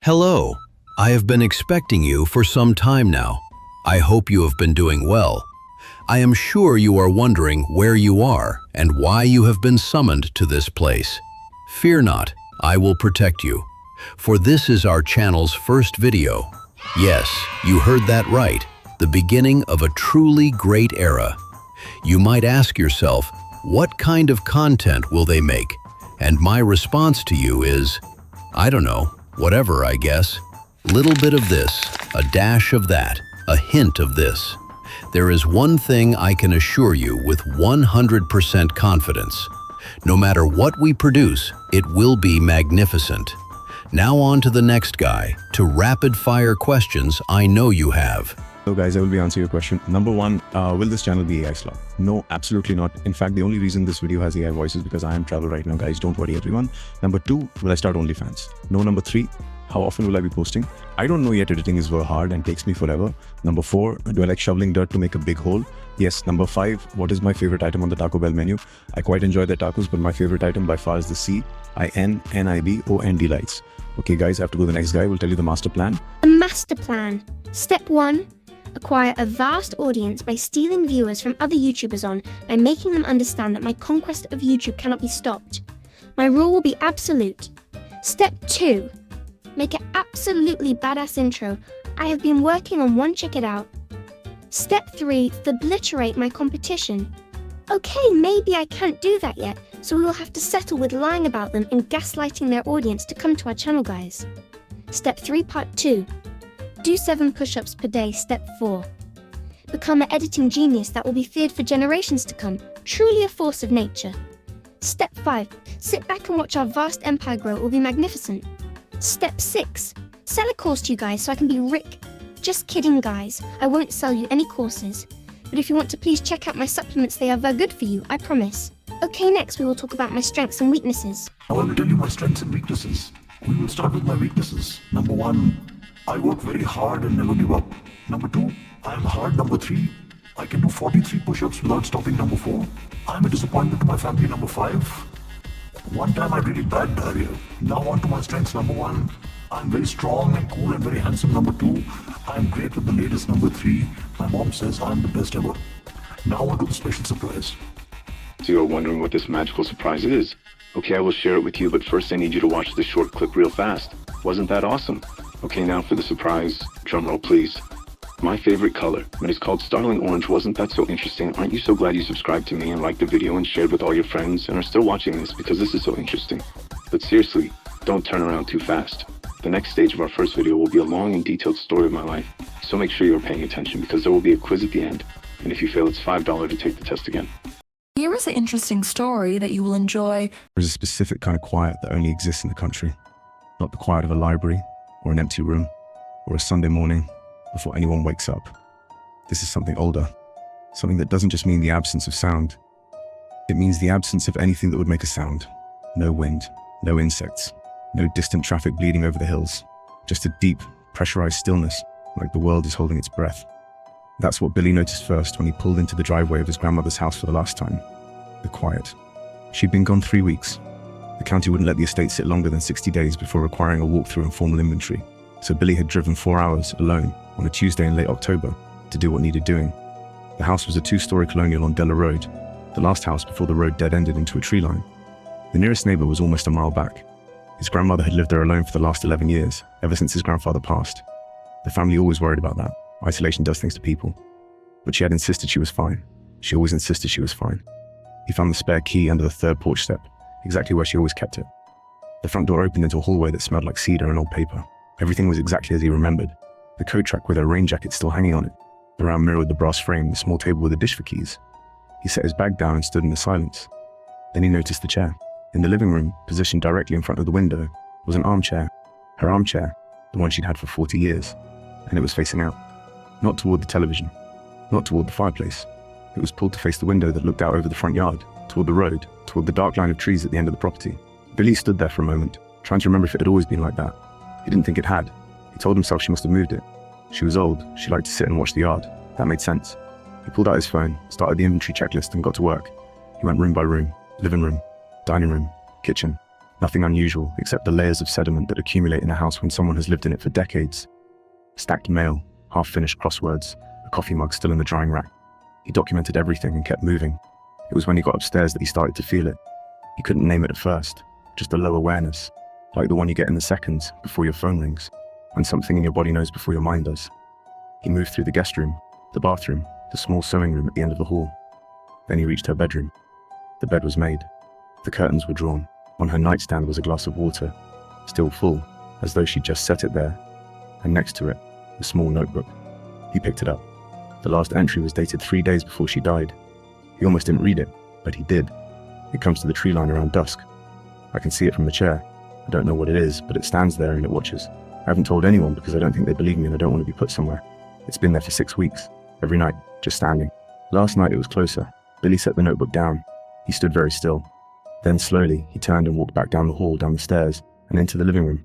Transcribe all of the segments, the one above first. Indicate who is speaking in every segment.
Speaker 1: Hello. I have been expecting you for some time now. I hope you have been doing well. I am sure you are wondering where you are and why you have been summoned to this place. Fear not, I will protect you. For this is our channel's first video. Yes, you heard that right. The beginning of a truly great era. You might ask yourself, what kind of content will they make? And my response to you is, I don't know, whatever, I guess. Little bit of this, a dash of that, a hint of this. There is one thing I can assure you with 100% confidence. No matter what we produce, it will be magnificent. Now on to the next guy, to rapid-fire questions I know you have.
Speaker 2: So guys, I will be answering your question. Number one, will this channel be AI slop? No, absolutely not. In fact, the only reason this video has AI voice is because I am travel right now, guys. Don't worry, everyone. Number two, will I start OnlyFans? No. Number three, how often will I be posting? I don't know yet. Editing is very hard and takes me forever. Number four, do I like shoveling dirt to make a big hole? Yes. Number five, what is my favorite item on the Taco Bell menu? I quite enjoy the tacos, but my favorite item by far is the CINNIBOND lights. Okay, guys, I have to go to the next guy. We'll tell you the master plan.
Speaker 3: The master plan. Step 1. Acquire a vast audience by stealing viewers from other YouTubers on by making them understand that my conquest of YouTube cannot be stopped. My rule will be absolute. Step 2. Make an absolutely badass intro. I have been working on one, check it out. Step 3. Obliterate my competition. Okay, maybe I can't do that yet, so we will have to settle with lying about them and gaslighting their audience to come to our channel, guys. Step 3, part 2. Do 7 push-ups per day. Step 4. Become an editing genius that will be feared for generations to come, truly a force of nature. Step 5. Sit back and watch our vast empire grow. It will be magnificent. Step 6. Sell a course to you guys so I can be rich. Just kidding, guys. I won't sell you any courses. But if you want to, please check out my supplements. They are very good for you, I promise. Okay, next we will talk about my strengths and weaknesses.
Speaker 4: I will tell you my strengths and weaknesses. We will start with my weaknesses. Number 1. I work very hard and never give up. Number 2, I am hard. Number 3, I can do 43 push-ups without stopping. Number 4, I am a disappointment to my family. Number 5, one time I had really bad diarrhea. Now on to my strengths. Number 1, I am very strong and cool and very handsome. Number 2, I am great with the ladies. Number 3, my mom says I am the best ever. Now on to the special surprise.
Speaker 5: So you're wondering what this magical surprise is? Okay, I will share it with you, but first I need you to watch this short clip real fast. Wasn't that awesome? Okay, now for the surprise. Drumroll, please. My favorite color, but it's called Starling Orange. Wasn't that so interesting? Aren't you so glad you subscribed to me and liked the video and shared with all your friends and are still watching this because this is so interesting? But seriously, don't turn around too fast. The next stage of our first video will be a long and detailed story of my life, so make sure you're paying attention because there will be a quiz at the end, and if you fail, it's $5 to take the test again.
Speaker 6: Here is an interesting story that you will enjoy.
Speaker 2: There's a specific kind of quiet that only exists in the country. Not the quiet of a library, or an empty room, or a Sunday morning before anyone wakes up. This is something older, something that doesn't just mean the absence of sound. It means the absence of anything that would make a sound. No wind, no insects, no distant traffic bleeding over the hills. Just a deep, pressurized stillness, like the world is holding its breath. That's what Billy noticed first when he pulled into the driveway of his grandmother's house for the last time. The quiet. She'd been gone 3 weeks. The county wouldn't let the estate sit longer than 60 days before requiring a walkthrough and formal inventory, so Billy had driven 4 hours alone on a Tuesday in late October to do what needed doing. The house was a 2-story colonial on Della Road, the last house before the road dead-ended into a tree line. The nearest neighbor was almost a mile back. His grandmother had lived there alone for the last 11 years, ever since his grandfather passed. The family always worried about that. Isolation does things to people. But she had insisted she was fine. She always insisted she was fine. He found the spare key under the 3rd porch step, exactly where she always kept it. The front door opened into a hallway that smelled like cedar and old paper. Everything was exactly as he remembered. The coat rack with her rain jacket still hanging on it. The round mirror with the brass frame, the small table with a dish for keys. He set his bag down and stood in the silence. Then he noticed the chair. In the living room, positioned directly in front of the window, was an armchair. Her armchair, the one she'd had for 40 years. And it was facing out. Not toward the television. Not toward the fireplace. It was pulled to face the window that looked out over the front yard, toward the road, toward the dark line of trees at the end of the property. Billy stood there for a moment, trying to remember if it had always been like that. He didn't think it had. He told himself she must have moved it. She was old. She liked to sit and watch the yard. That made sense. He pulled out his phone, started the inventory checklist and got to work. He went room by room, living room, dining room, kitchen. Nothing unusual except the layers of sediment that accumulate in a house when someone has lived in it for decades. Stacked mail, half-finished crosswords, a coffee mug still in the drying rack. He documented everything and kept moving. It was when he got upstairs that he started to feel it. He couldn't name it at first, just a low awareness, like the one you get in the seconds before your phone rings, when something in your body knows before your mind does. He moved through the guest room, the bathroom, the small sewing room at the end of the hall. Then he reached her bedroom. The bed was made. The curtains were drawn. On her nightstand was a glass of water, still full, as though she'd just set it there. And next to it, a small notebook. He picked it up. The last entry was dated 3 days before she died. He almost didn't read it, but he did. It comes to the tree line around dusk. I can see it from the chair. I don't know what it is, but it stands there and it watches. I haven't told anyone because I don't think they believe me and I don't want to be put somewhere. It's been there for 6 weeks, every night, just standing. Last night it was closer. Billy set the notebook down. He stood very still. Then slowly, he turned and walked back down the hall, down the stairs, and into the living room.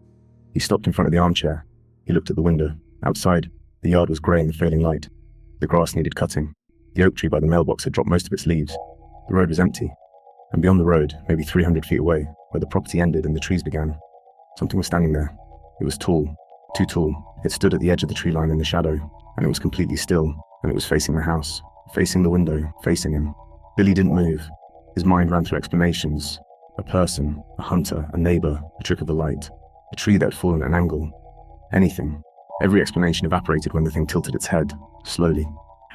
Speaker 2: He stopped in front of the armchair. He looked at the window. Outside, the yard was grey in the failing light. The grass needed cutting. The oak tree by the mailbox had dropped most of its leaves. The road was empty. And beyond the road, maybe 300 feet away, where the property ended and the trees began, something was standing there. It was tall, too tall. It stood at the edge of the tree line in the shadow, and it was completely still, and it was facing the house, facing the window, facing him. Billy didn't move. His mind ran through explanations. A person, a hunter, a neighbor, a trick of the light, a tree that had fallen at an angle. Anything. Every explanation evaporated when the thing tilted its head, slowly.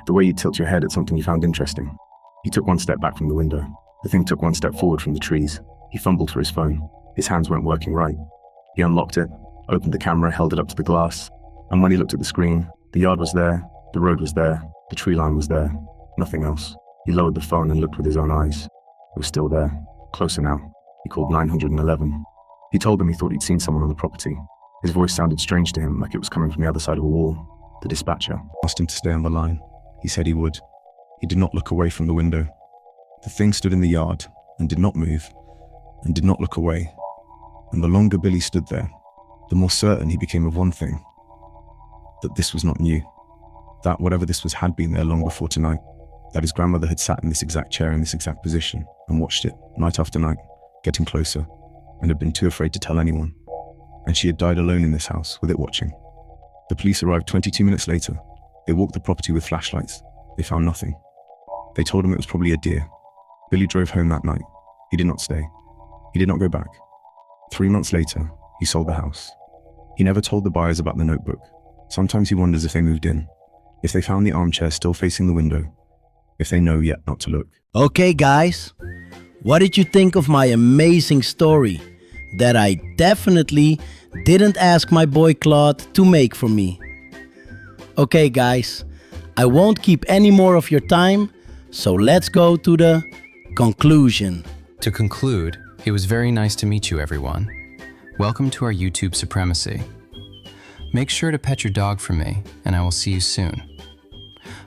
Speaker 2: The way you tilt your head at something you found interesting. He took one step back from the window. The thing took one step forward from the trees. He fumbled for his phone. His hands weren't working right. He unlocked it, opened the camera, held it up to the glass, and when he looked at the screen, the yard was there, the road was there, the tree line was there, nothing else. He lowered the phone and looked with his own eyes. It was still there, closer now. He called 911. He told them he thought he'd seen someone on the property. His voice sounded strange to him, like it was coming from the other side of a wall. The dispatcher asked him to stay on the line. He said he would. He did not look away from the window. The thing stood in the yard and did not move and did not look away. And the longer Billy stood there, the more certain he became of one thing, that this was not new. That whatever this was had been there long before tonight. That his grandmother had sat in this exact chair in this exact position and watched it night after night, getting closer, and had been too afraid to tell anyone. And she had died alone in this house with it watching. The police arrived 22 minutes later. They walked the property with flashlights. They found nothing. They told him it was probably a deer. Billy drove home that night. He did not stay. He did not go back. 3 months later, he sold the house. He never told the buyers about the notebook. Sometimes he wonders if they moved in, if they found the armchair still facing the window, if they know yet not to look.
Speaker 7: Okay, guys, what did you think of my amazing story that I definitely didn't ask my boy Claude to make for me? Okay, guys, I won't keep any more of your time, so let's go to the conclusion.
Speaker 8: To conclude, it was very nice to meet you, everyone. Welcome to our YouTube Supremacy. Make sure to pet your dog for me, and I will see you soon.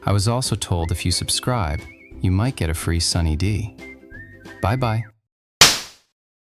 Speaker 8: I was also told if you subscribe, you might get a free Sunny D. Bye-bye.